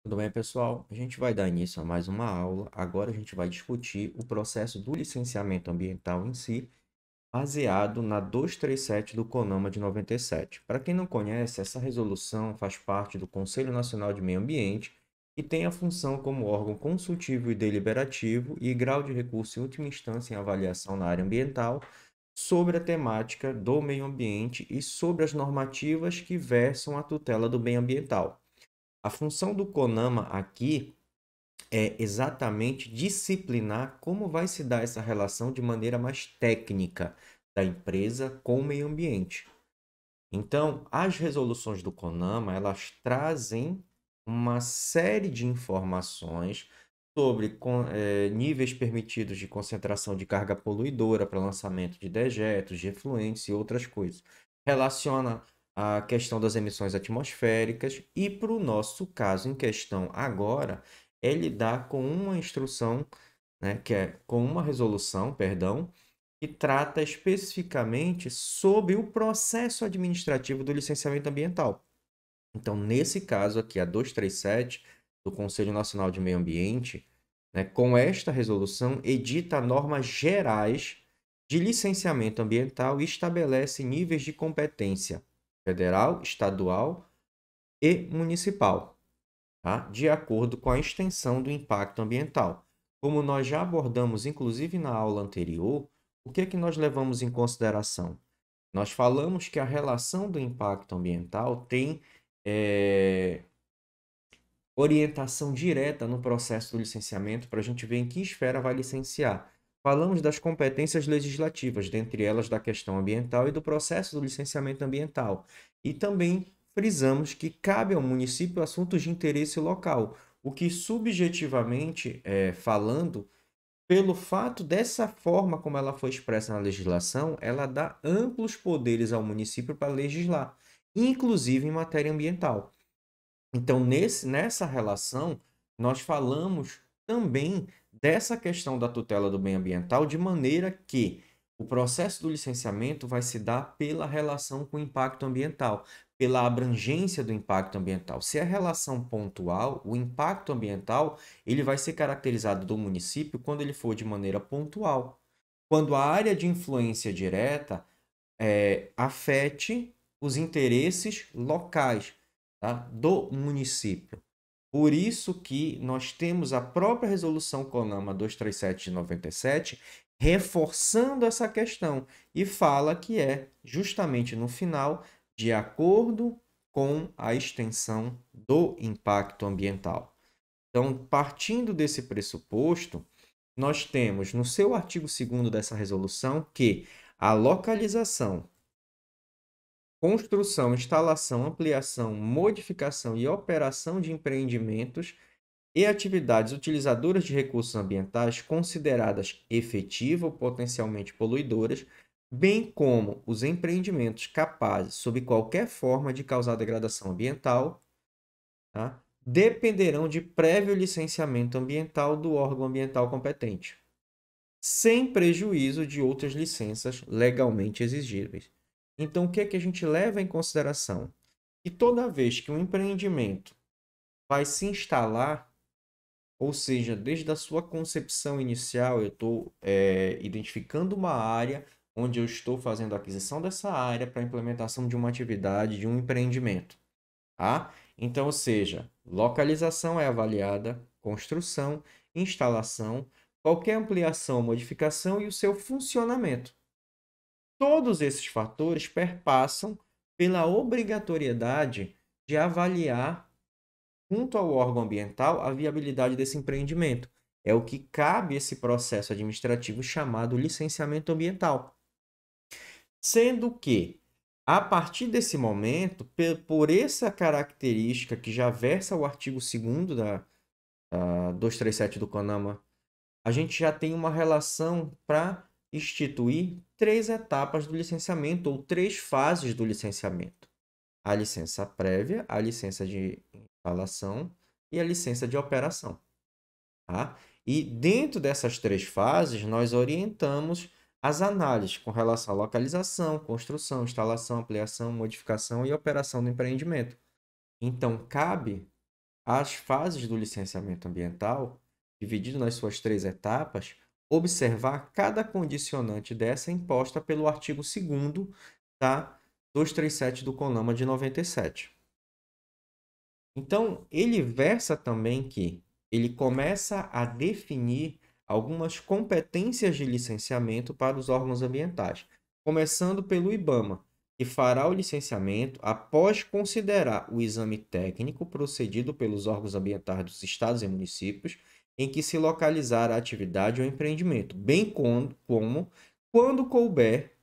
Tudo bem, pessoal? A gente vai dar início a mais uma aula. Agora a gente vai discutir o processo do licenciamento ambiental em si, baseado na 237 do CONAMA de 97. Para quem não conhece, essa resolução faz parte do Conselho Nacional de Meio Ambiente e tem a função como órgão consultivo e deliberativo e grau de recurso em última instância em avaliação na área ambiental sobre a temática do meio ambiente e sobre as normativas que versam a tutela do bem ambiental. A função do CONAMA aqui é exatamente disciplinar como vai se dar essa relação de maneira mais técnica da empresa com o meio ambiente. Então, as resoluções do CONAMA, elas trazem uma série de informações sobre níveis permitidos de concentração de carga poluidora para lançamento de dejetos, de efluentes e outras coisas. Relaciona a questão das emissões atmosféricas e, para o nosso caso em questão agora, é lidar com uma instrução, né, que é com uma resolução, perdão, que trata especificamente sobre o processo administrativo do licenciamento ambiental. Então, nesse caso aqui, a 237 do Conselho Nacional de Meio Ambiente, né, com esta resolução, edita normas gerais de licenciamento ambiental e estabelece níveis de competência federal, estadual e municipal, tá? De acordo com a extensão do impacto ambiental. Como nós já abordamos, inclusive na aula anterior, o que é que nós levamos em consideração? Nós falamos que a relação do impacto ambiental tem eh, orientação direta no processo do licenciamento para a gente ver em que esfera vai licenciar. Falamos das competências legislativas, dentre elas da questão ambiental e do processo do licenciamento ambiental. E também frisamos que cabe ao município assuntos de interesse local, o que subjetivamente falando, pelo fato dessa forma como ela foi expressa na legislação, ela dá amplos poderes ao município para legislar, inclusive em matéria ambiental. Então, nessa relação, nós falamos também dessa questão da tutela do bem ambiental, de maneira que o processo do licenciamento vai se dar pela relação com o impacto ambiental, pela abrangência do impacto ambiental. Se é relação pontual, o impacto ambiental ele vai ser caracterizado do município quando ele for de maneira pontual. Quando a área de influência direta afete os interesses locais, tá, do município. Por isso que nós temos a própria resolução CONAMA 237 de 97 reforçando essa questão e fala que é justamente no final de acordo com a extensão do impacto ambiental. Então, partindo desse pressuposto, nós temos no seu artigo 2º dessa resolução que a localização, construção, instalação, ampliação, modificação e operação de empreendimentos e atividades utilizadoras de recursos ambientais consideradas efetiva ou potencialmente poluidoras, bem como os empreendimentos capazes, sob qualquer forma, de causar degradação ambiental, tá? Dependerão de prévio licenciamento ambiental do órgão ambiental competente, sem prejuízo de outras licenças legalmente exigíveis. Então, o que é que a gente leva em consideração? Que toda vez que um empreendimento vai se instalar, ou seja, desde a sua concepção inicial, eu estou identificando uma área onde eu estou fazendo a aquisição dessa área para a implementação de uma atividade, de um empreendimento. Tá? Então, ou seja, localização é avaliada, construção, instalação, qualquer ampliação ou modificação e o seu funcionamento. Todos esses fatores perpassam pela obrigatoriedade de avaliar, junto ao órgão ambiental, a viabilidade desse empreendimento. É o que cabe esse processo administrativo chamado licenciamento ambiental. Sendo que, a partir desse momento, por essa característica que já versa o artigo 2º da 237 do CONAMA, a gente já tem uma relação para instituir três etapas do licenciamento ou três fases do licenciamento: a licença prévia, a licença de instalação e a licença de operação. Tá? E dentro dessas três fases, nós orientamos as análises com relação à localização, construção, instalação, ampliação, modificação e operação do empreendimento. Então, cabe as fases do licenciamento ambiental, dividido nas suas 3 etapas, observar cada condicionante dessa imposta pelo artigo 2º, tá? 237 do CONAMA de 97. Então, ele versa também que ele começa a definir algumas competências de licenciamento para os órgãos ambientais, começando pelo IBAMA, que fará o licenciamento após considerar o exame técnico procedido pelos órgãos ambientais dos estados e municípios em que se localizar a atividade ou empreendimento, bem como, quando couber,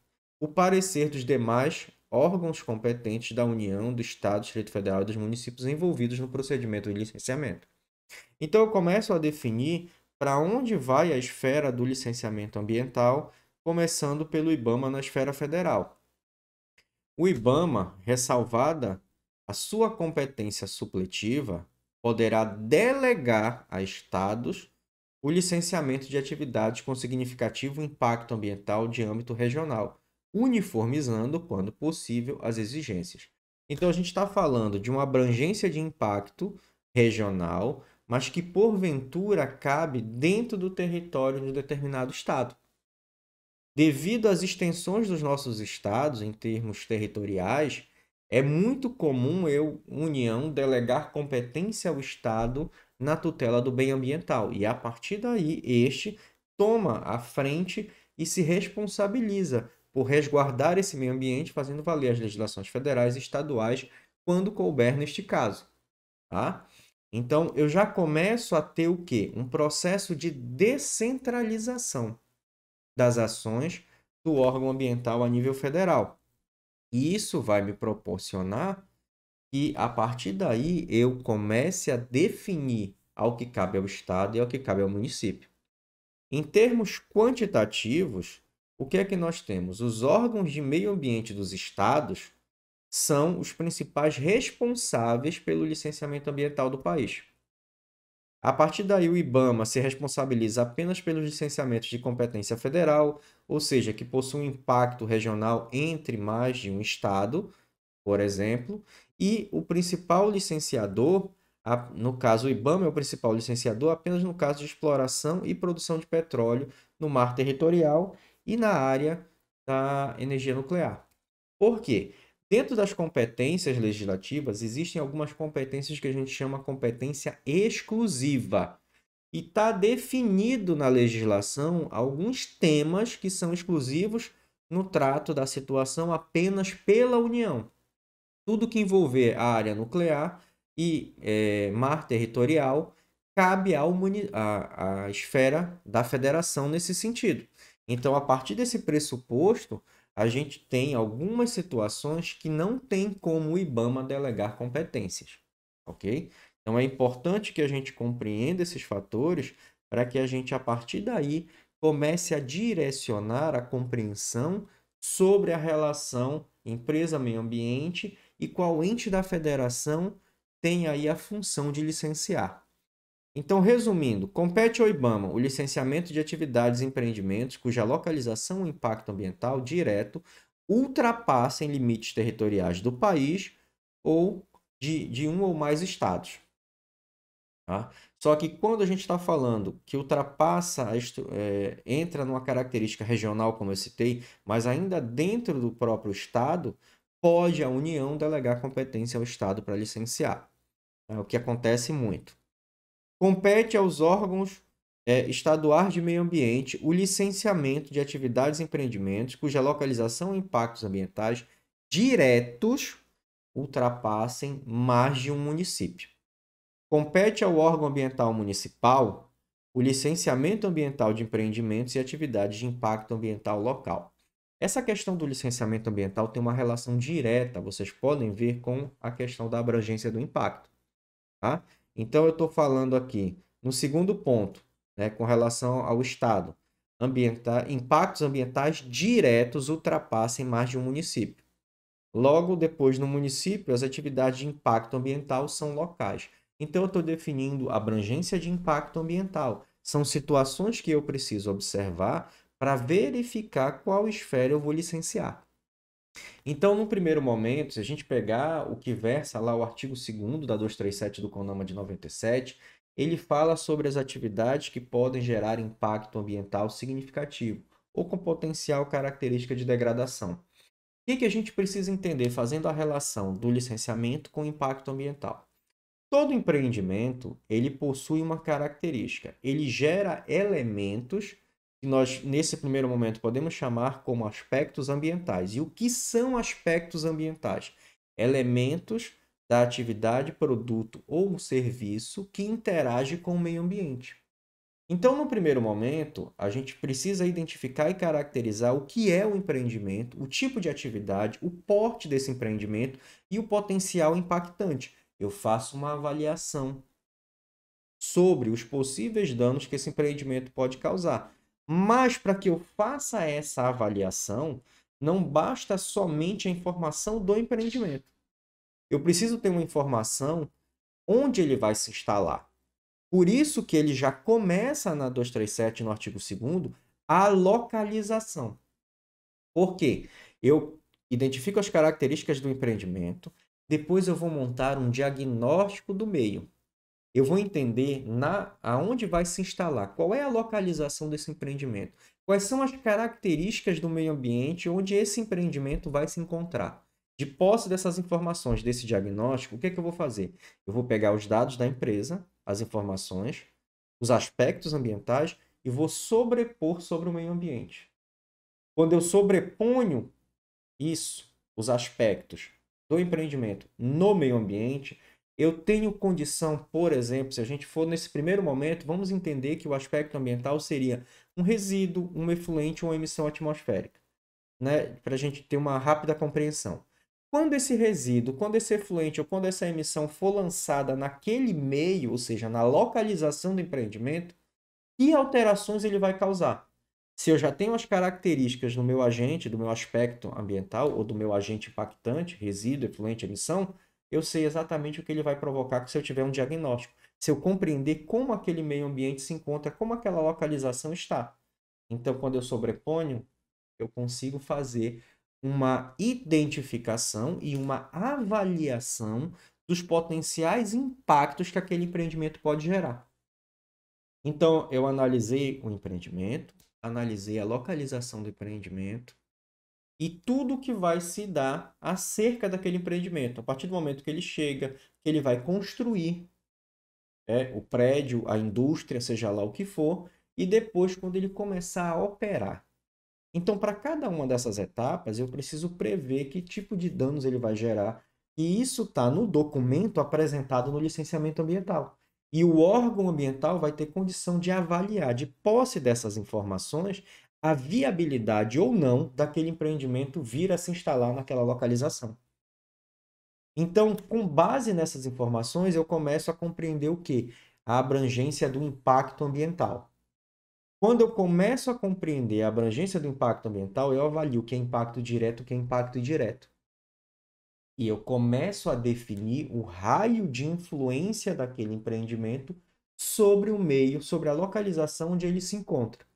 o parecer dos demais órgãos competentes da União, do Estado, do Distrito Federal e dos municípios envolvidos no procedimento de licenciamento. Então, eu começo a definir para onde vai a esfera do licenciamento ambiental, começando pelo IBAMA na esfera federal. O IBAMA, ressalvada a sua competência supletiva, poderá delegar a estados o licenciamento de atividades com significativo impacto ambiental de âmbito regional, uniformizando, quando possível, as exigências. Então, a gente está falando de uma abrangência de impacto regional, mas que, porventura, cabe dentro do território de um determinado estado. Devido às extensões dos nossos estados, em termos territoriais, é muito comum União, delegar competência ao Estado na tutela do bem ambiental. E, a partir daí, este toma a frente e se responsabiliza por resguardar esse meio ambiente, fazendo valer as legislações federais e estaduais quando couber neste caso. Tá? Então, eu já começo a ter o quê? Um processo de descentralização das ações do órgão ambiental a nível federal. E isso vai me proporcionar que, a partir daí, eu comece a definir ao que cabe ao Estado e ao que cabe ao município. Em termos quantitativos, o que é que nós temos? Os órgãos de meio ambiente dos estados são os principais responsáveis pelo licenciamento ambiental do país. A partir daí, o IBAMA se responsabiliza apenas pelos licenciamentos de competência federal, ou seja, que possuem impacto regional entre mais de um estado, por exemplo, e o principal licenciador, no caso o IBAMA é o principal licenciador apenas no caso de exploração e produção de petróleo no mar territorial e na área da energia nuclear. Por quê? Dentro das competências legislativas, existem algumas competências que a gente chama competência exclusiva. E está definido na legislação alguns temas que são exclusivos no trato da situação apenas pela União. Tudo que envolver a área nuclear e mar territorial cabe à esfera da federação nesse sentido. Então, a partir desse pressuposto, a gente tem algumas situações que não tem como o IBAMA delegar competências, ok? Então, é importante que a gente compreenda esses fatores para que a gente, a partir daí, comece a direcionar a compreensão sobre a relação empresa-meio ambiente e qual ente da federação tem aí a função de licenciar. Então, resumindo, compete ao IBAMA o licenciamento de atividades e empreendimentos cuja localização ou impacto ambiental direto ultrapassem limites territoriais do país ou de um ou mais estados. Tá? Só que quando a gente está falando que ultrapassa, entra numa característica regional, como eu citei, mas ainda dentro do próprio estado, pode a União delegar competência ao estado para licenciar. É o que acontece muito. Compete aos órgãos estaduais de meio ambiente o licenciamento de atividades e empreendimentos cuja localização e impactos ambientais diretos ultrapassem mais de um município. Compete ao órgão ambiental municipal o licenciamento ambiental de empreendimentos e atividades de impacto ambiental local. Essa questão do licenciamento ambiental tem uma relação direta, vocês podem ver, com a questão da abrangência do impacto. Tá? Então, eu estou falando aqui, no segundo ponto, né, com relação ao Estado, impactos ambientais diretos ultrapassem mais de um município. Logo depois, no município, as atividades de impacto ambiental são locais. Então, eu estou definindo abrangência de impacto ambiental. São situações que eu preciso observar para verificar qual esfera eu vou licenciar. Então, no primeiro momento, se a gente pegar o que versa lá o artigo 2º da 237 do CONAMA de 97, ele fala sobre as atividades que podem gerar impacto ambiental significativo ou com potencial característica de degradação. O que a gente precisa entender fazendo a relação do licenciamento com o impacto ambiental? Todo empreendimento, ele possui uma característica. Ele gera elementos que nós, nesse primeiro momento, podemos chamar como aspectos ambientais. E o que são aspectos ambientais? Elementos da atividade, produto ou serviço que interage com o meio ambiente. Então, no primeiro momento, a gente precisa identificar e caracterizar o que é o empreendimento, o tipo de atividade, o porte desse empreendimento e o potencial impactante. Eu faço uma avaliação sobre os possíveis danos que esse empreendimento pode causar. Mas para que eu faça essa avaliação, não basta somente a informação do empreendimento. Eu preciso ter uma informação onde ele vai se instalar. Por isso que ele já começa na 237, no artigo 2º, a localização. Por quê? Eu identifico as características do empreendimento, depois eu vou montar um diagnóstico do meio. Eu vou entender aonde vai se instalar, qual é a localização desse empreendimento, quais são as características do meio ambiente onde esse empreendimento vai se encontrar. De posse dessas informações, desse diagnóstico, o que é que eu vou fazer? Eu vou pegar os dados da empresa, as informações, os aspectos ambientais e vou sobrepor sobre o meio ambiente. Quando eu sobreponho isso, os aspectos do empreendimento no meio ambiente, eu tenho condição, por exemplo, se a gente for nesse primeiro momento, vamos entender que o aspecto ambiental seria um resíduo, um efluente ou uma emissão atmosférica, né? Para a gente ter uma rápida compreensão. Quando esse resíduo, quando esse efluente ou quando essa emissão for lançada naquele meio, ou seja, na localização do empreendimento, que alterações ele vai causar? Se eu já tenho as características do meu agente, do meu aspecto ambiental ou do meu agente impactante, resíduo, efluente, emissão, eu sei exatamente o que ele vai provocar se eu tiver um diagnóstico. Se eu compreender como aquele meio ambiente se encontra, como aquela localização está. Então, quando eu sobreponho, eu consigo fazer uma identificação e uma avaliação dos potenciais impactos que aquele empreendimento pode gerar. Então, eu analisei o empreendimento, analisei a localização do empreendimento e tudo que vai se dar acerca daquele empreendimento. A partir do momento que ele chega, que ele vai construir o prédio, a indústria, seja lá o que for, e depois quando ele começar a operar. Então, para cada uma dessas etapas, eu preciso prever que tipo de danos ele vai gerar. E isso está no documento apresentado no licenciamento ambiental. E o órgão ambiental vai ter condição de avaliar, de posse dessas informações, a viabilidade ou não daquele empreendimento vir a se instalar naquela localização. Então, com base nessas informações, eu começo a compreender o quê? A abrangência do impacto ambiental. Quando eu começo a compreender a abrangência do impacto ambiental, eu avalio o que é impacto direto e o que é impacto indireto. E eu começo a definir o raio de influência daquele empreendimento sobre o meio, sobre a localização onde ele se encontra.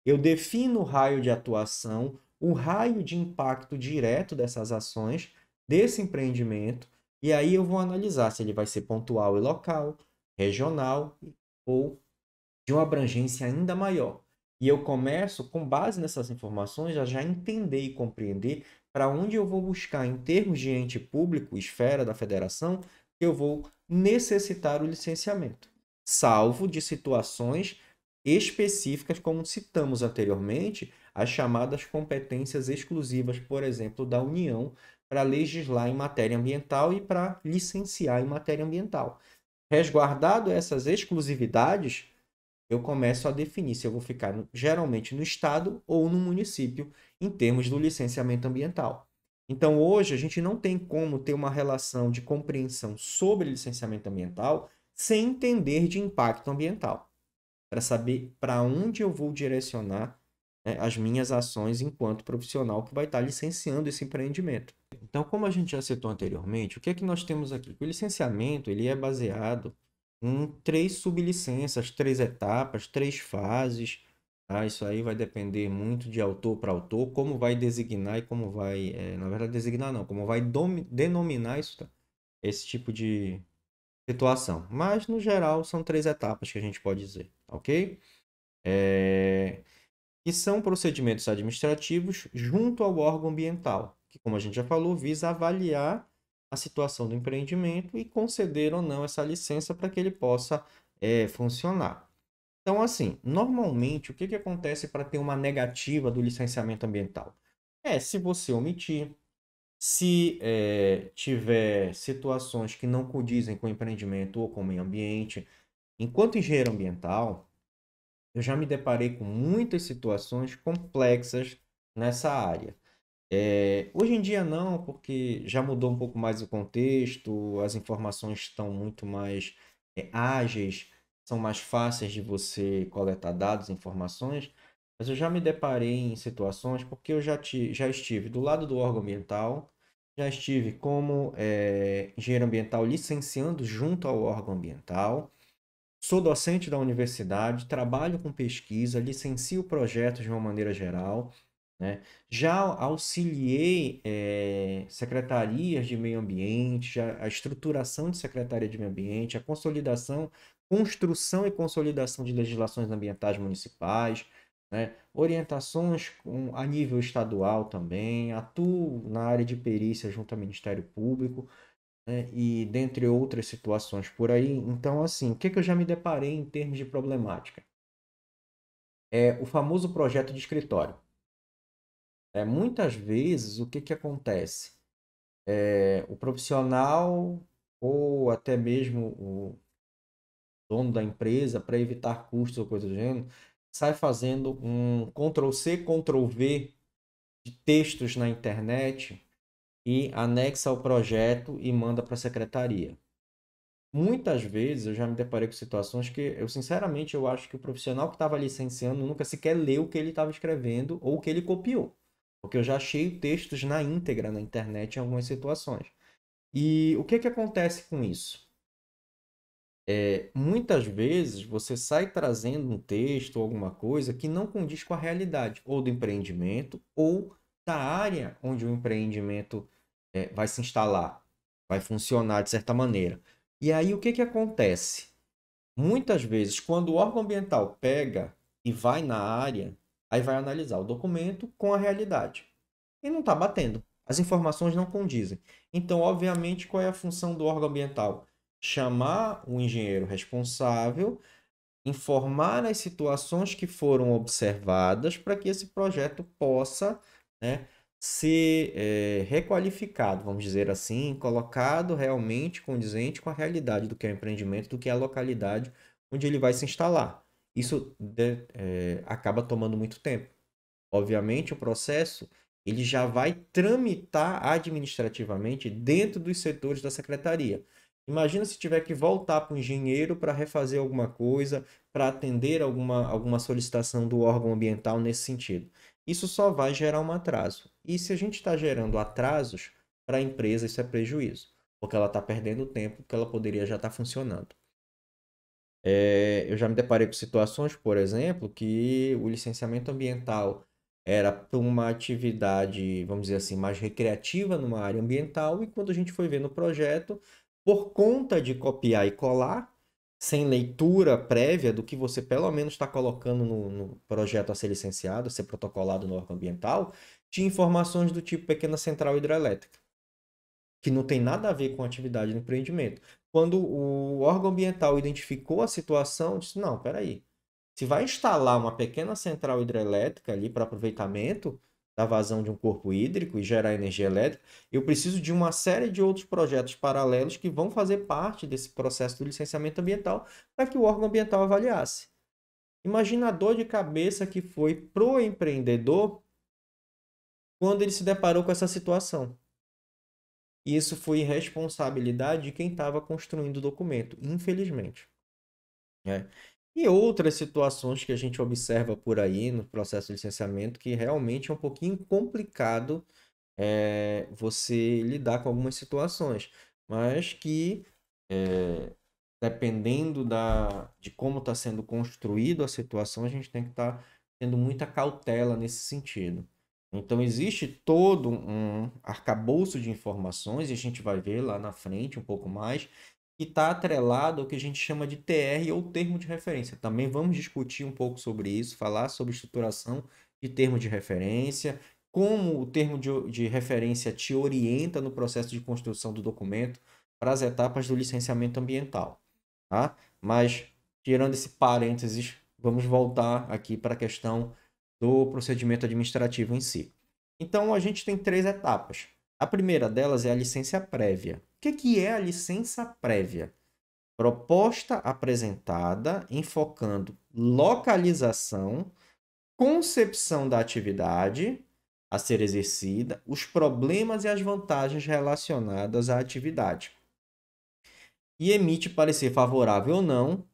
Eu defino o raio de atuação, o raio de impacto direto dessas ações, desse empreendimento, e aí eu vou analisar se ele vai ser pontual e local, regional ou de uma abrangência ainda maior. E eu começo, com base nessas informações, a já entender e compreender para onde eu vou buscar, em termos de ente público, esfera da federação, que eu vou necessitar o licenciamento. Salvo de situações específicas, como citamos anteriormente, as chamadas competências exclusivas, por exemplo, da União, para legislar em matéria ambiental e para licenciar em matéria ambiental. Resguardado essas exclusividades, eu começo a definir se eu vou ficar geralmente no estado ou no município em termos do licenciamento ambiental. Então, hoje, a gente não tem como ter uma relação de compreensão sobre licenciamento ambiental sem entender de impacto ambiental, para saber para onde eu vou direcionar, né, as minhas ações enquanto profissional que vai estar licenciando esse empreendimento. Então, como a gente já citou anteriormente, o que é que nós temos aqui? O licenciamento ele é baseado em 3 sublicenças, 3 etapas, 3 fases. tá? Isso aí vai depender muito de autor para autor, como vai designar e como vai, na verdade, designar não, como vai denominar isso, tá? Esse tipo de situação. Mas, no geral, são três etapas que a gente pode dizer, tá ok? É, que são procedimentos administrativos junto ao órgão ambiental, que, como a gente já falou, visa avaliar a situação do empreendimento e conceder ou não essa licença para que ele possa funcionar. Então, assim, normalmente, o que que acontece para ter uma negativa do licenciamento ambiental? Se você omitir, se tiver situações que não condizem com o empreendimento ou com o meio ambiente. Enquanto engenheiro ambiental, eu já me deparei com muitas situações complexas nessa área. Hoje em dia não, porque já mudou um pouco mais o contexto, as informações estão muito mais ágeis, são mais fáceis de você coletar dados e informações, mas eu já me deparei em situações porque eu já estive do lado do órgão ambiental, já estive como engenheiro ambiental licenciando junto ao órgão ambiental, sou docente da universidade, trabalho com pesquisa, licencio projetos de uma maneira geral, né? Já auxiliei secretarias de meio ambiente, a estruturação de secretaria de meio ambiente, a consolidação, construção e consolidação de legislações ambientais municipais, né? Orientações a nível estadual também, atuo na área de perícia junto ao Ministério Público, né? E dentre outras situações por aí. Então, assim, o que que eu já me deparei em termos de problemática? É o famoso projeto de escritório. Muitas vezes, o que que acontece? O profissional ou até mesmo o dono da empresa, para evitar custos ou coisa do gênero, sai fazendo um Ctrl+C, Ctrl+V de textos na internet e anexa ao projeto e manda para a secretaria. Muitas vezes eu já me deparei com situações que eu, sinceramente, eu acho que o profissional que estava licenciando nunca sequer leu o que ele estava escrevendo ou o que ele copiou. Porque eu já achei textos na íntegra na internet em algumas situações. E o que que acontece com isso? Muitas vezes você sai trazendo um texto ou alguma coisa que não condiz com a realidade, ou do empreendimento, ou da área onde o empreendimento vai se instalar, vai funcionar de certa maneira. E aí o que que acontece? Muitas vezes, quando o órgão ambiental pega e vai na área, aí vai analisar o documento com a realidade. E não está batendo. As informações não condizem. Então, obviamente, qual é a função do órgão ambiental? Chamar o engenheiro responsável, informar as situações que foram observadas para que esse projeto possa, né, ser requalificado, vamos dizer assim, colocado realmente condizente com a realidade do que é o empreendimento, do que é a localidade onde ele vai se instalar. Isso acaba tomando muito tempo. Obviamente, o processo ele já vai tramitar administrativamente dentro dos setores da secretaria. Imagina se tiver que voltar para o engenheiro para refazer alguma coisa, para atender alguma solicitação do órgão ambiental nesse sentido. Isso só vai gerar um atraso. E se a gente está gerando atrasos para a empresa, isso é prejuízo, porque ela está perdendo tempo que ela poderia já estar funcionando. Eu já me deparei com situações, por exemplo, que o licenciamento ambiental era para uma atividade, vamos dizer assim, mais recreativa numa área ambiental, e quando a gente foi ver no projeto, por conta de copiar e colar, sem leitura prévia do que você pelo menos está colocando no projeto a ser licenciado, a ser protocolado no órgão ambiental, tinha informações do tipo pequena central hidrelétrica que não tem nada a ver com a atividade do empreendimento. Quando o órgão ambiental identificou a situação, disse: não, peraí. Se vai instalar uma pequena central hidrelétrica ali para aproveitamento da vazão de um corpo hídrico e gerar energia elétrica, eu preciso de uma série de outros projetos paralelos que vão fazer parte desse processo do licenciamento ambiental para que o órgão ambiental avaliasse. Imagina a dor de cabeça que foi pro empreendedor quando ele se deparou com essa situação. E isso foi responsabilidade de quem estava construindo o documento, infelizmente, né? E outras situações que a gente observa por aí no processo de licenciamento que realmente é um pouquinho complicado você lidar com algumas situações, mas que dependendo de como está sendo construído a situação, a gente tem que estar tendo muita cautela nesse sentido. Então, existe todo um arcabouço de informações, e a gente vai ver lá na frente um pouco mais, que está atrelado ao que a gente chama de TR ou termo de referência. Também vamos discutir um pouco sobre isso, falar sobre estruturação de termo de referência, como o termo de referência te orienta no processo de construção do documento para as etapas do licenciamento ambiental, tá? Mas, tirando esse parênteses, vamos voltar aqui para a questão do procedimento administrativo em si. Então, a gente tem 3 etapas. A primeira delas é a licença prévia. O que é a licença prévia? Proposta apresentada enfocando localização, concepção da atividade a ser exercida, os problemas e as vantagens relacionadas à atividade. E emite parecer favorável ou não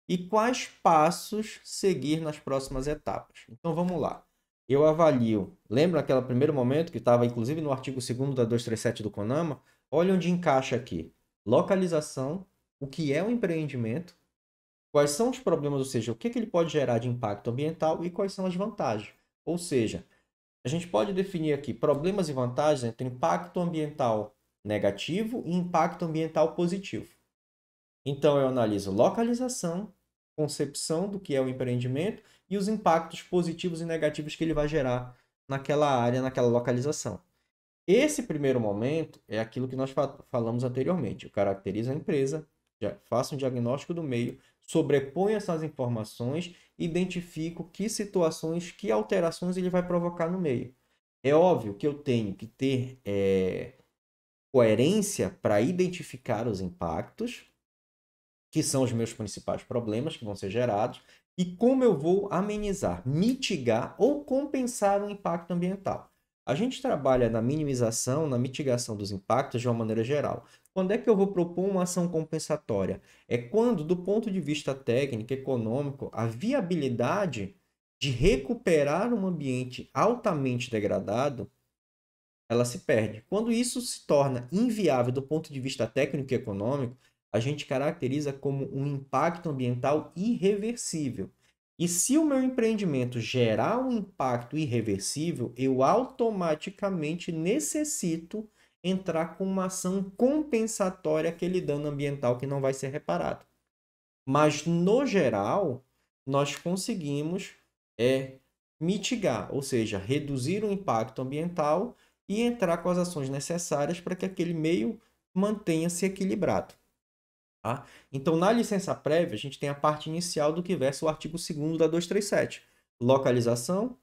e quais passos seguir nas próximas etapas. Então vamos lá. Eu avalio, lembra aquele primeiro momento que estava inclusive no artigo 2º da 237 do CONAMA? Olha onde encaixa aqui. Localização, o que é um empreendimento, quais são os problemas, ou seja, o que ele pode gerar de impacto ambiental e quais são as vantagens. Ou seja, a gente pode definir aqui problemas e vantagens entre impacto ambiental negativo e impacto ambiental positivo. Então, eu analiso localização, concepção do que é o empreendimento e os impactos positivos e negativos que ele vai gerar naquela área, naquela localização. Esse primeiro momento é aquilo que nós falamos anteriormente. Eu caracterizo a empresa, faço um diagnóstico do meio, sobreponho essas informações, identifico que situações, que alterações ele vai provocar no meio. É óbvio que eu tenho que ter coerência para identificar os impactos, que são os meus principais problemas que vão ser gerados, e como eu vou amenizar, mitigar ou compensar o impacto ambiental. A gente trabalha na minimização, na mitigação dos impactos de uma maneira geral. Quando é que eu vou propor uma ação compensatória? É quando, do ponto de vista técnico, econômico, a viabilidade de recuperar um ambiente altamente degradado, ela se perde. Quando isso se torna inviável do ponto de vista técnico e econômico, a gente caracteriza como um impacto ambiental irreversível. E se o meu empreendimento gerar um impacto irreversível, eu automaticamente necessito entrar com uma ação compensatória àquele dano ambiental que não vai ser reparado. Mas, no geral, nós conseguimos mitigar, ou seja, reduzir o impacto ambiental e entrar com as ações necessárias para que aquele meio mantenha-se equilibrado. Tá? Então, na licença prévia, a gente tem a parte inicial do que versa o artigo 2º da 237. Localização,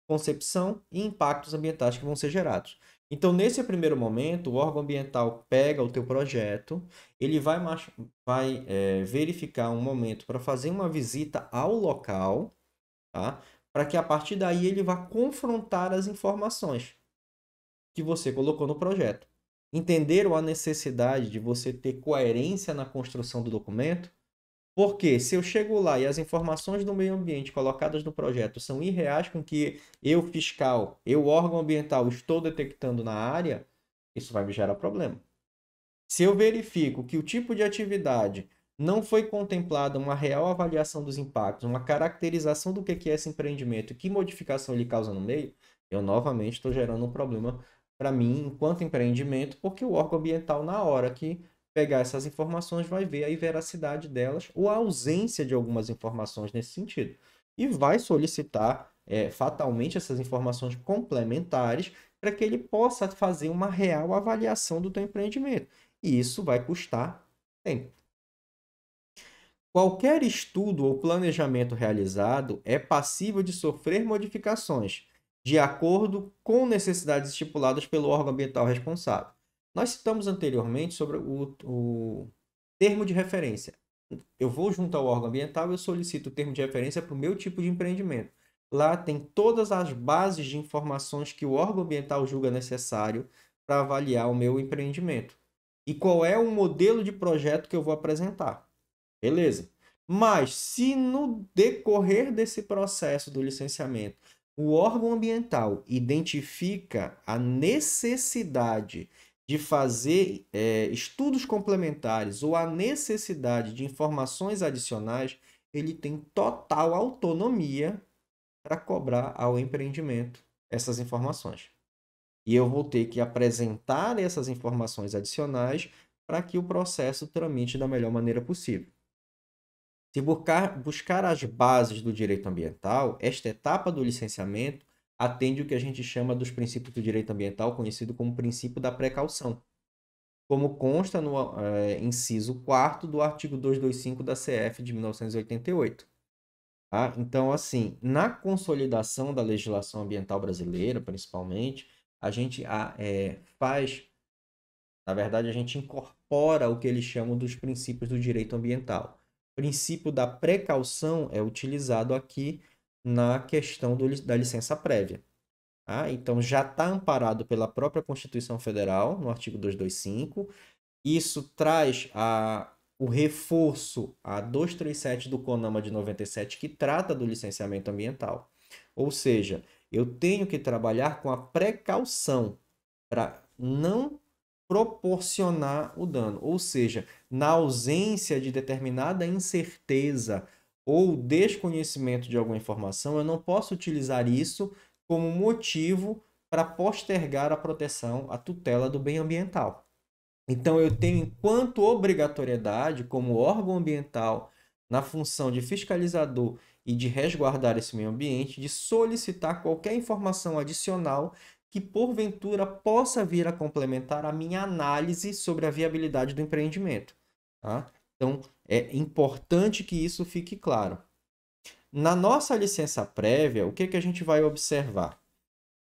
concepção e impactos ambientais que vão ser gerados. Então, nesse primeiro momento, o órgão ambiental pega o teu projeto, ele vai verificar um momento para fazer uma visita ao local, tá? Para que a partir daí ele vá confrontar as informações que você colocou no projeto. Entenderam a necessidade de você ter coerência na construção do documento? Porque se eu chego lá e as informações do meio ambiente colocadas no projeto são irreais com que eu, fiscal, eu, órgão ambiental, estou detectando na área, isso vai me gerar problema. Se eu verifico que o tipo de atividade não foi contemplada uma real avaliação dos impactos, uma caracterização do que é esse empreendimento e que modificação ele causa no meio, eu novamente estou gerando um problema para mim enquanto empreendimento, porque o órgão ambiental, na hora que pegar essas informações, vai ver a veracidade delas ou a ausência de algumas informações nesse sentido. E vai solicitar fatalmente essas informações complementares para que ele possa fazer uma real avaliação do teu empreendimento. E isso vai custar tempo. Qualquer estudo ou planejamento realizado é passível de sofrer modificações, de acordo com necessidades estipuladas pelo órgão ambiental responsável. Nós citamos anteriormente sobre o termo de referência. Eu vou junto ao órgão ambiental e eu solicito o termo de referência para o meu tipo de empreendimento. Lá tem todas as bases de informações que o órgão ambiental julga necessário para avaliar o meu empreendimento. E qual é o modelo de projeto que eu vou apresentar. Beleza. Mas se no decorrer desse processo do licenciamento, o órgão ambiental identifica a necessidade de fazer estudos complementares ou a necessidade de informações adicionais, ele tem total autonomia para cobrar ao empreendimento essas informações. E eu vou ter que apresentar essas informações adicionais para que o processo tramite da melhor maneira possível. Se buscar as bases do direito ambiental, esta etapa do licenciamento atende o que a gente chama dos princípios do direito ambiental, conhecido como princípio da precaução, como consta no inciso 4º do artigo 225 da CF de 1988. Tá? Então, assim, na consolidação da legislação ambiental brasileira, principalmente, a gente faz, na verdade, a gente incorpora o que eles chamam dos princípios do direito ambiental. O princípio da precaução é utilizado aqui na questão da licença prévia. Tá? Então, já está amparado pela própria Constituição Federal, no artigo 225. Isso traz o reforço a 237 do CONAMA de 97, que trata do licenciamento ambiental. Ou seja, eu tenho que trabalhar com a precaução para não proporcionar o dano. Ou seja, na ausência de determinada incerteza ou desconhecimento de alguma informação, eu não posso utilizar isso como motivo para postergar a proteção, a tutela do bem ambiental. Então, eu tenho, enquanto obrigatoriedade, como órgão ambiental, na função de fiscalizador e de resguardar esse meio ambiente, de solicitar qualquer informação adicional que, porventura, possa vir a complementar a minha análise sobre a viabilidade do empreendimento. Tá? Então, é importante que isso fique claro. Na nossa licença prévia, o que a gente vai observar?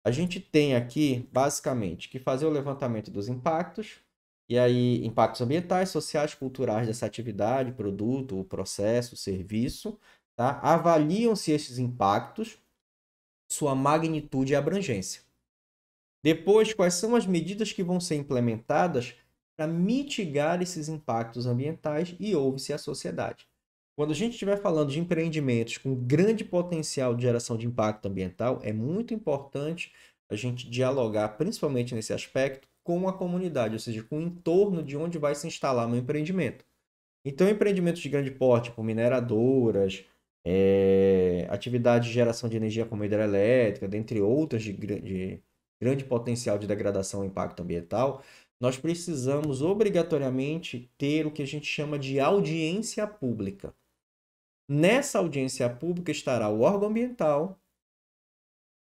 A gente tem aqui, basicamente, que fazer o levantamento dos impactos, e aí impactos ambientais, sociais, culturais dessa atividade, produto, processo, serviço, tá? Avaliam-se esses impactos, sua magnitude e abrangência. Depois, quais são as medidas que vão ser implementadas para mitigar esses impactos ambientais e ouve-se a sociedade. Quando a gente estiver falando de empreendimentos com grande potencial de geração de impacto ambiental, é muito importante a gente dialogar, principalmente nesse aspecto, com a comunidade, ou seja, com o entorno de onde vai se instalar meu empreendimento. Então, empreendimentos de grande porte, como mineradoras, atividades de geração de energia como hidrelétrica, dentre outras de grande potencial de degradação e impacto ambiental, nós precisamos obrigatoriamente ter o que a gente chama de audiência pública. Nessa audiência pública estará o órgão ambiental,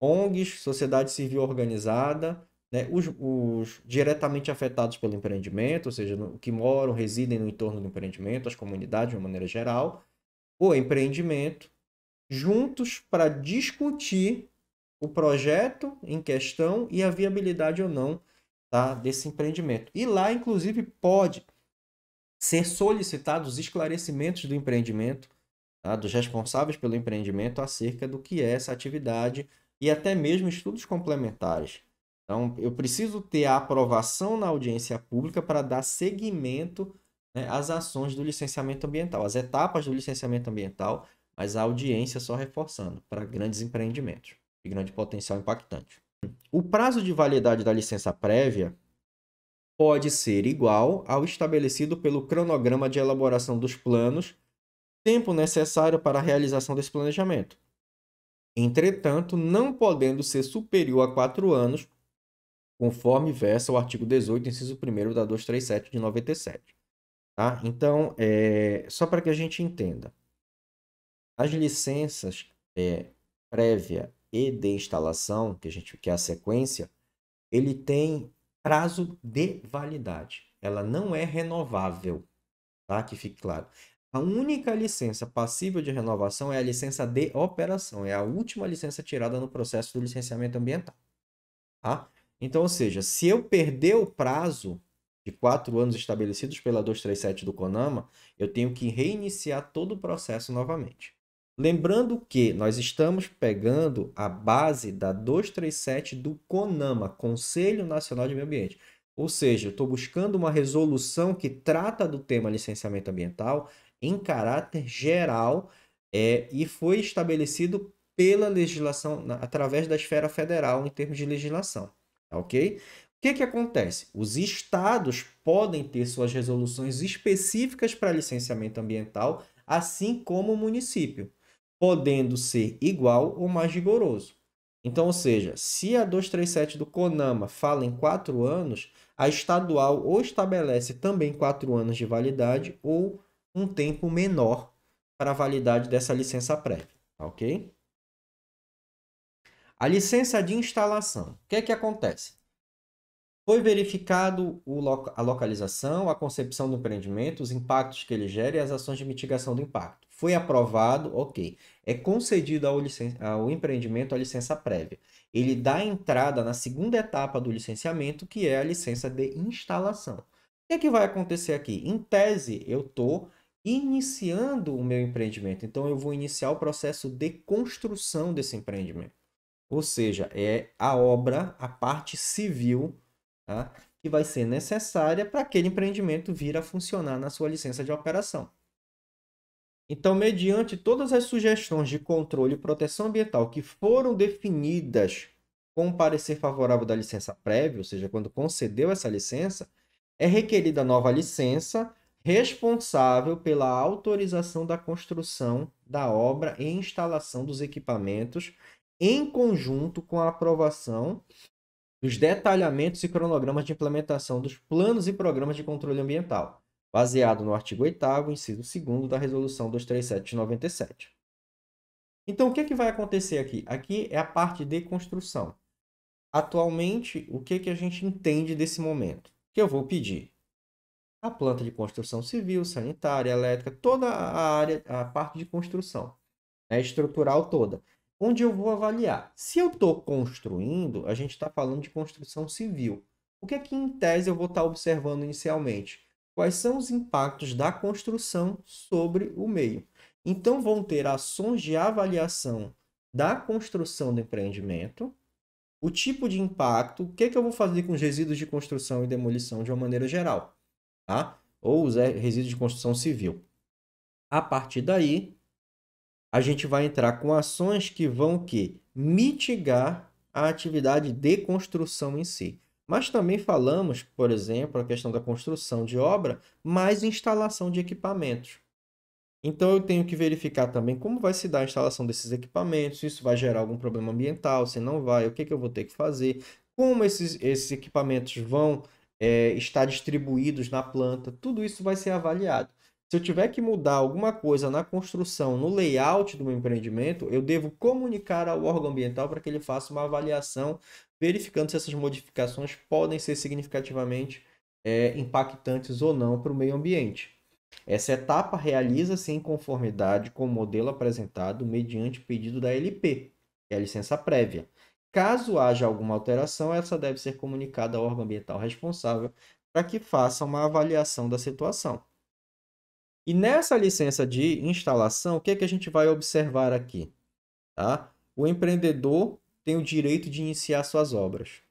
ONGs, sociedade civil organizada, né, os diretamente afetados pelo empreendimento, ou seja, que moram, residem no entorno do empreendimento, as comunidades de uma maneira geral, o empreendimento, juntos para discutir o projeto em questão e a viabilidade ou não, tá, desse empreendimento. E lá, inclusive, pode ser solicitados esclarecimentos do empreendimento, tá, dos responsáveis pelo empreendimento acerca do que é essa atividade e até mesmo estudos complementares. Então, eu preciso ter a aprovação na audiência pública para dar seguimento, né, às ações do licenciamento ambiental, as etapas do licenciamento ambiental, mas a audiência só reforçando para grandes empreendimentos de grande potencial impactante. O prazo de validade da licença prévia pode ser igual ao estabelecido pelo cronograma de elaboração dos planos, tempo necessário para a realização desse planejamento. Entretanto, não podendo ser superior a 4 anos, conforme versa o artigo 18, inciso 1º da 237 de 97. Tá? Então, só para que a gente entenda, as licenças prévia e de instalação, que é a sequência, ele tem prazo de validade. Ela não é renovável, tá? Que fique claro. A única licença passível de renovação é a licença de operação, é a última licença tirada no processo do licenciamento ambiental, tá? Então, ou seja, se eu perder o prazo de 4 anos estabelecidos pela 237 do CONAMA, eu tenho que reiniciar todo o processo novamente. Lembrando que nós estamos pegando a base da 237 do CONAMA, Conselho Nacional de Meio Ambiente. Ou seja, eu estou buscando uma resolução que trata do tema licenciamento ambiental em caráter geral e foi estabelecido pela legislação, através da esfera federal, em termos de legislação. Tá, ok? O que acontece? Os estados podem ter suas resoluções específicas para licenciamento ambiental, assim como o município. podendo ser igual ou mais rigoroso. Então, ou seja, se a 237 do CONAMA fala em 4 anos, a estadual ou estabelece também 4 anos de validade ou um tempo menor para a validade dessa licença prévia, ok? A licença de instalação. O que é que acontece? Foi verificado a localização, a concepção do empreendimento, os impactos que ele gera e as ações de mitigação do impacto. Foi aprovado, ok. É concedido ao empreendimento a licença prévia. Ele dá entrada na segunda etapa do licenciamento, que é a licença de instalação. O que é que vai acontecer aqui? Em tese, eu estou iniciando o meu empreendimento. Então, eu vou iniciar o processo de construção desse empreendimento. Ou seja, é a obra, a parte civil, tá? Que vai ser necessária para aquele empreendimento vir a funcionar na sua licença de operação. Então, mediante todas as sugestões de controle e proteção ambiental que foram definidas com o parecer favorável da licença prévia, ou seja, quando concedeu essa licença, é requerida nova licença responsável pela autorização da construção da obra e instalação dos equipamentos em conjunto com a aprovação dos detalhamentos e cronogramas de implementação dos planos e programas de controle ambiental, baseado no artigo 8º, inciso 2º da Resolução 237 de 97. Então, o que é que vai acontecer aqui? Aqui é a parte de construção. Atualmente, o que é que a gente entende desse momento? Que eu vou pedir a planta de construção civil, sanitária, elétrica, toda a área, a parte de construção, né, estrutural toda, onde eu vou avaliar. Se eu estou construindo, a gente está falando de construção civil. O que é que, em tese, eu vou estar observando inicialmente? Quais são os impactos da construção sobre o meio? Então, vão ter ações de avaliação da construção do empreendimento, o tipo de impacto, o que é que eu vou fazer com os resíduos de construção e demolição de uma maneira geral, tá? Ou os resíduos de construção civil. A partir daí, a gente vai entrar com ações que vão o quê? Mitigar a atividade de construção em si. Mas também falamos, por exemplo, a questão da construção de obra, mais instalação de equipamentos. Então eu tenho que verificar também como vai se dar a instalação desses equipamentos, se isso vai gerar algum problema ambiental, se não vai, o que que eu vou ter que fazer, como esses equipamentos vão estar distribuídos na planta, tudo isso vai ser avaliado. Se eu tiver que mudar alguma coisa na construção, no layout do meu empreendimento, eu devo comunicar ao órgão ambiental para que ele faça uma avaliação, verificando se essas modificações podem ser significativamente impactantes ou não para o meio ambiente. Essa etapa realiza-se em conformidade com o modelo apresentado mediante pedido da LP, que é a licença prévia. Caso haja alguma alteração, essa deve ser comunicada ao órgão ambiental responsável para que faça uma avaliação da situação. E nessa licença de instalação, o que é que a gente vai observar aqui? Tá? O empreendedor tem o direito de iniciar suas obras.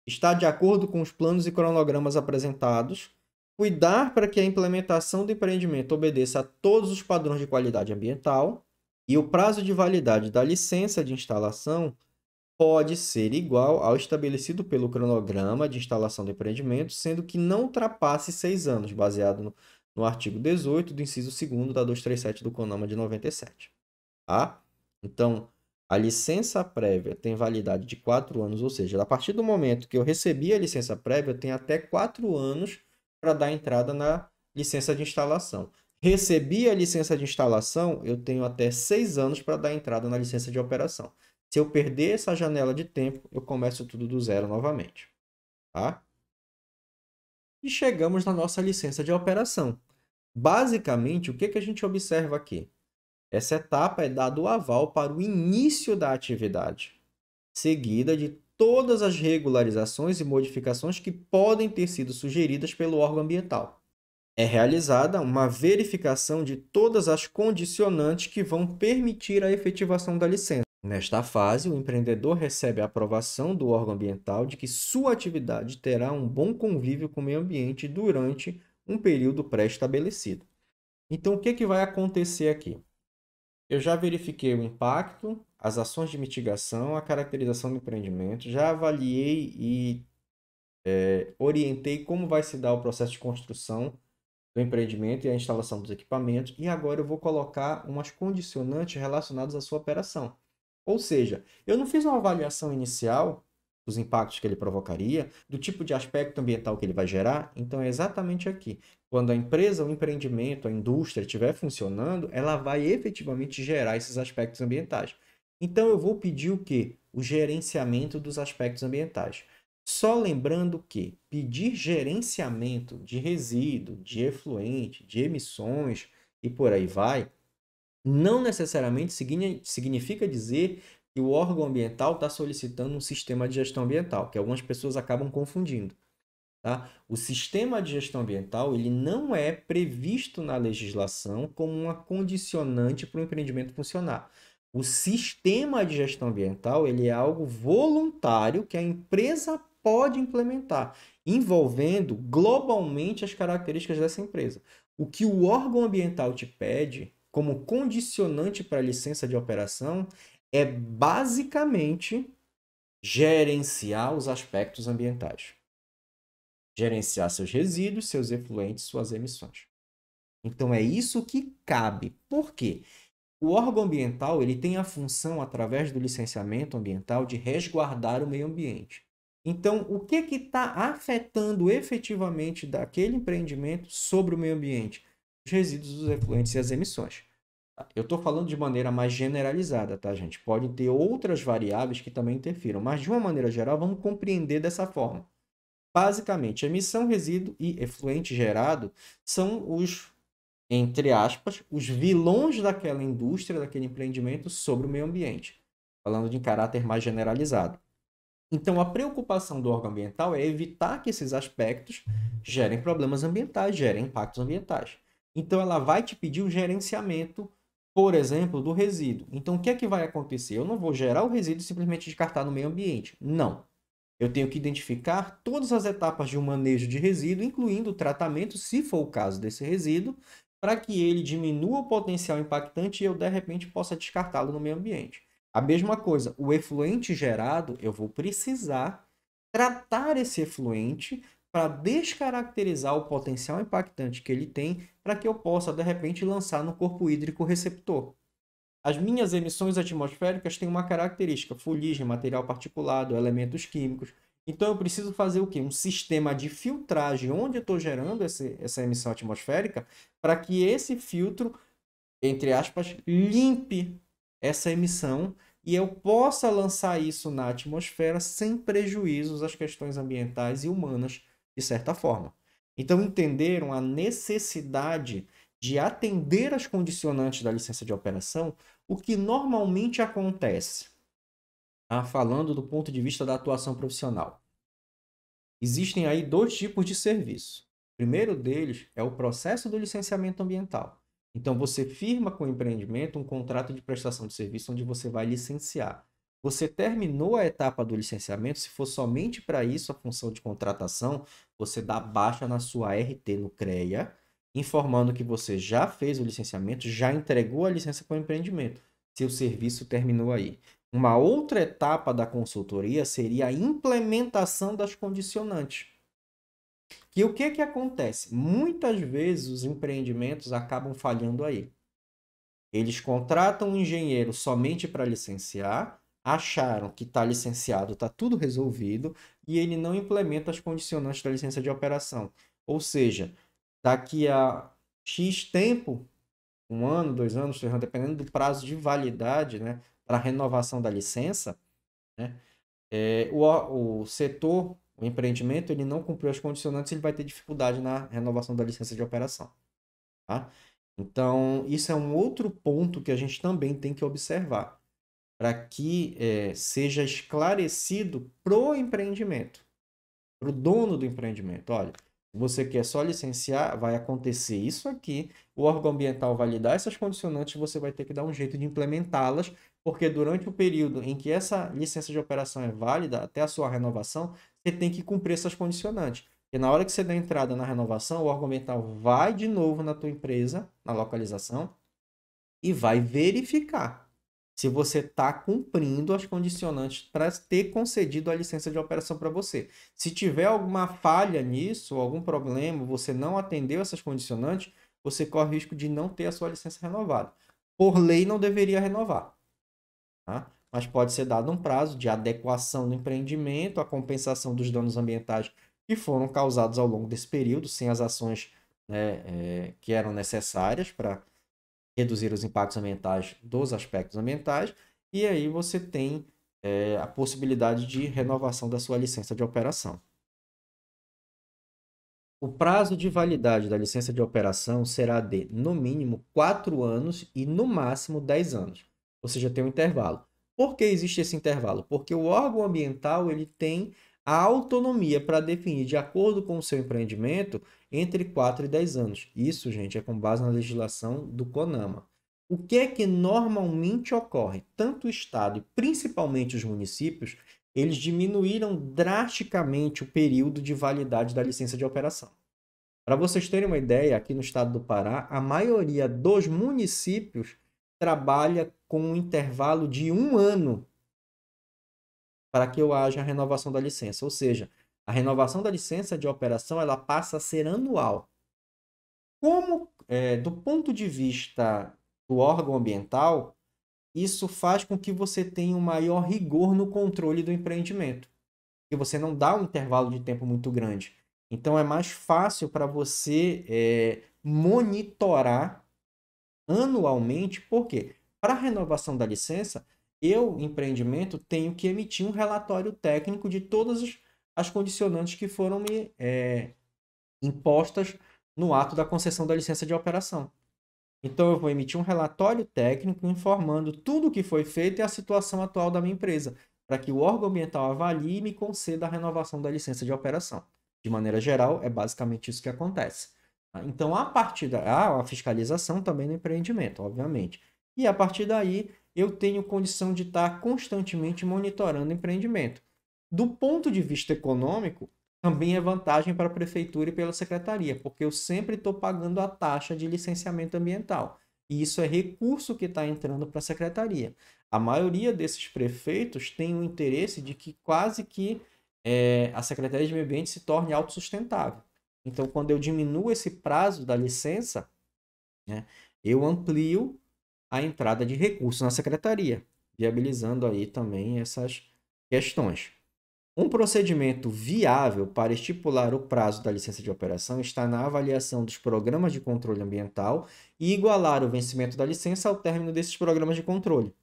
Está de acordo com os planos e cronogramas apresentados, cuidar para que a implementação do empreendimento obedeça a todos os padrões de qualidade ambiental e o prazo de validade da licença de instalação pode ser igual ao estabelecido pelo cronograma de instalação do empreendimento, sendo que não ultrapasse 6 anos, baseado no artigo 18 do inciso 2º da 237 do CONAMA de 97. Tá? Então, a licença prévia tem validade de 4 anos, ou seja, a partir do momento que eu recebi a licença prévia, eu tenho até 4 anos para dar entrada na licença de instalação. Recebi a licença de instalação, eu tenho até 6 anos para dar entrada na licença de operação. Se eu perder essa janela de tempo, eu começo tudo do zero novamente. Tá? E chegamos na nossa licença de operação. Basicamente, o que que a gente observa aqui? Essa etapa é dado o aval para o início da atividade, seguida de todas as regularizações e modificações que podem ter sido sugeridas pelo órgão ambiental. É realizada uma verificação de todas as condicionantes que vão permitir a efetivação da licença. Nesta fase, o empreendedor recebe a aprovação do órgão ambiental de que sua atividade terá um bom convívio com o meio ambiente durante um período pré-estabelecido. Então, o que que vai acontecer aqui? Eu já verifiquei o impacto, as ações de mitigação, a caracterização do empreendimento, já avaliei e orientei como vai se dar o processo de construção do empreendimento e a instalação dos equipamentos, e agora eu vou colocar umas condicionantes relacionadas à sua operação. Ou seja, eu não fiz uma avaliação inicial dos impactos que ele provocaria, do tipo de aspecto ambiental que ele vai gerar, então é exatamente aqui. Quando a empresa, o empreendimento, a indústria estiver funcionando, ela vai efetivamente gerar esses aspectos ambientais. Então eu vou pedir o quê? O gerenciamento dos aspectos ambientais. Só lembrando que pedir gerenciamento de resíduo, de efluente, de emissões e por aí vai, não necessariamente significa dizer que o órgão ambiental está solicitando um sistema de gestão ambiental, que algumas pessoas acabam confundindo. Tá? O sistema de gestão ambiental ele não é previsto na legislação como uma condicionante para o empreendimento funcionar. O sistema de gestão ambiental ele é algo voluntário que a empresa pode implementar, envolvendo globalmente as características dessa empresa. O que o órgão ambiental te pede como condicionante para a licença de operação é basicamente gerenciar os aspectos ambientais. Gerenciar seus resíduos, seus efluentes, suas emissões. Então é isso que cabe. Por quê? O órgão ambiental ele tem a função, através do licenciamento ambiental, de resguardar o meio ambiente. Então, o que está afetando efetivamente daquele empreendimento sobre o meio ambiente? Os resíduos, os efluentes e as emissões. Eu estou falando de maneira mais generalizada, tá, gente? Podem ter outras variáveis que também interfiram, mas de uma maneira geral, vamos compreender dessa forma. Basicamente, emissão, resíduo e efluente gerado são os, entre aspas, os vilões daquela indústria, daquele empreendimento sobre o meio ambiente, falando de caráter mais generalizado. Então, a preocupação do órgão ambiental é evitar que esses aspectos gerem problemas ambientais, gerem impactos ambientais. Então, ela vai te pedir o gerenciamento, por exemplo, do resíduo. Então, o que é que vai acontecer? Eu não vou gerar o resíduo e simplesmente descartar no meio ambiente. Não. Eu tenho que identificar todas as etapas de um manejo de resíduo, incluindo o tratamento, se for o caso desse resíduo, para que ele diminua o potencial impactante e eu, de repente, possa descartá-lo no meio ambiente. A mesma coisa, o efluente gerado, eu vou precisar tratar esse efluente para descaracterizar o potencial impactante que ele tem, para que eu possa, de repente, lançar no corpo hídrico receptor. As minhas emissões atmosféricas têm uma característica: fuligem, material particulado, elementos químicos. Então, eu preciso fazer o quê? Um sistema de filtragem onde eu estou gerando essa emissão atmosférica para que esse filtro, entre aspas, limpe essa emissão e eu possa lançar isso na atmosfera sem prejuízos às questões ambientais e humanas, de certa forma. Então, entenderam a necessidade de atender às condicionantes da licença de operação, o que normalmente acontece, falando do ponto de vista da atuação profissional. Existem aí dois tipos de serviço. O primeiro deles é o processo do licenciamento ambiental. Então, você firma com o empreendimento um contrato de prestação de serviço onde você vai licenciar. Você terminou a etapa do licenciamento, se for somente para isso a função de contratação, você dá baixa na sua RT no CREA, informando que você já fez o licenciamento, já entregou a licença para o empreendimento. Seu serviço terminou aí. Uma outra etapa da consultoria seria a implementação das condicionantes. Que o que acontece? Muitas vezes os empreendimentos acabam falhando aí. Eles contratam um engenheiro somente para licenciar, acharam que está licenciado, está tudo resolvido, e ele não implementa as condicionantes da licença de operação. Ou seja, daqui a X tempo, 1 ano, 2 anos, 3 anos, dependendo do prazo de validade, né, para a renovação da licença, né, o setor, o empreendimento, ele não cumpriu as condicionantes, ele vai ter dificuldade na renovação da licença de operação. Tá? Então, isso é um outro ponto que a gente também tem que observar, para que seja esclarecido pro empreendimento, pro dono do empreendimento. Olha, você quer só licenciar, vai acontecer isso aqui, o órgão ambiental vai lhe dar essas condicionantes, você vai ter que dar um jeito de implementá-las, porque durante o período em que essa licença de operação é válida, até a sua renovação, você tem que cumprir essas condicionantes. E na hora que você der entrada na renovação, o órgão ambiental vai de novo na tua empresa, na localização, e vai verificar se você está cumprindo as condicionantes para ter concedido a licença de operação para você. Se tiver alguma falha nisso, algum problema, você não atendeu essas condicionantes, você corre o risco de não ter a sua licença renovada. Por lei, não deveria renovar, tá? Mas pode ser dado um prazo de adequação do empreendimento, a compensação dos danos ambientais que foram causados ao longo desse período, sem as ações, né, que eram necessárias para reduzir os impactos ambientais dos aspectos ambientais, e aí você tem a possibilidade de renovação da sua licença de operação. O prazo de validade da licença de operação será de, no mínimo, 4 anos e, no máximo, 10 anos. Ou seja, tem um intervalo. Por que existe esse intervalo? Porque o órgão ambiental ele tem a autonomia para definir, de acordo com o seu empreendimento, entre 4 e 10 anos. Isso, gente, é com base na legislação do CONAMA. O que é que normalmente ocorre? Tanto o Estado e principalmente os municípios, eles diminuíram drasticamente o período de validade da licença de operação. Para vocês terem uma ideia, aqui no estado do Pará, a maioria dos municípios trabalha com um intervalo de 1 ano para que haja a renovação da licença. Ou seja, a renovação da licença de operação ela passa a ser anual. Como, do ponto de vista do órgão ambiental, isso faz com que você tenha um maior rigor no controle do empreendimento. Porque você não dá um intervalo de tempo muito grande. Então, é mais fácil para você monitorar anualmente. Por quê? Para a renovação da licença, eu, empreendimento, tenho que emitir um relatório técnico de todas as condicionantes que foram me impostas no ato da concessão da licença de operação. Então, eu vou emitir um relatório técnico informando tudo o que foi feito e a situação atual da minha empresa, para que o órgão ambiental avalie e me conceda a renovação da licença de operação. De maneira geral, é basicamente isso que acontece. Então, a partir da a fiscalização também no empreendimento, obviamente. E a partir daí, eu tenho condição de estar constantemente monitorando o empreendimento. Do ponto de vista econômico, também é vantagem para a prefeitura e pela secretaria, porque eu sempre estou pagando a taxa de licenciamento ambiental. E isso é recurso que está entrando para a secretaria. A maioria desses prefeitos tem o interesse de que quase que a Secretaria de Meio Ambiente se torne autossustentável. Então, quando eu diminuo esse prazo da licença, né, eu amplio a entrada de recursos na secretaria, viabilizando aí também essas questões. Um procedimento viável para estipular o prazo da licença de operação está na avaliação dos programas de controle ambiental e igualar o vencimento da licença ao término desses programas de controle,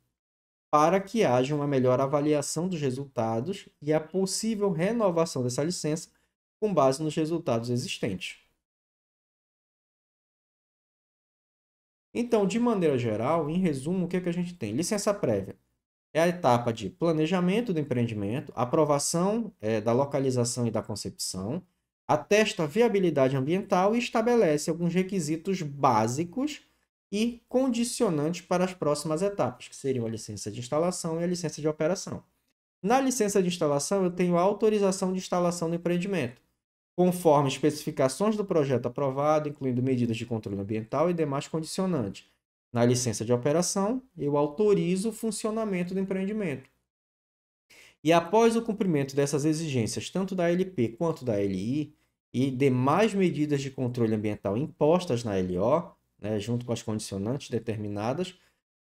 para que haja uma melhor avaliação dos resultados e a possível renovação dessa licença com base nos resultados existentes. Então, de maneira geral, em resumo, o que é que a gente tem? Licença prévia é a etapa de planejamento do empreendimento, aprovação da localização e da concepção, atesta a viabilidade ambiental e estabelece alguns requisitos básicos e condicionantes para as próximas etapas, que seriam a licença de instalação e a licença de operação. Na licença de instalação, eu tenho a autorização de instalação do empreendimento, conforme especificações do projeto aprovado, incluindo medidas de controle ambiental e demais condicionantes. Na licença de operação, eu autorizo o funcionamento do empreendimento. E após o cumprimento dessas exigências, tanto da LP quanto da LI, e demais medidas de controle ambiental impostas na LO, né, junto com as condicionantes determinadas,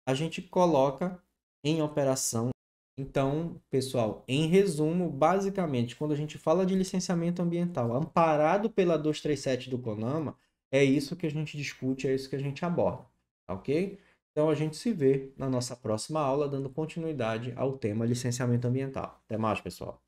a gente coloca em operação. Então, pessoal, em resumo, basicamente, quando a gente fala de licenciamento ambiental amparado pela 237 do CONAMA, é isso que a gente discute, é isso que a gente aborda, tá ok? Então, a gente se vê na nossa próxima aula, dando continuidade ao tema licenciamento ambiental. Até mais, pessoal!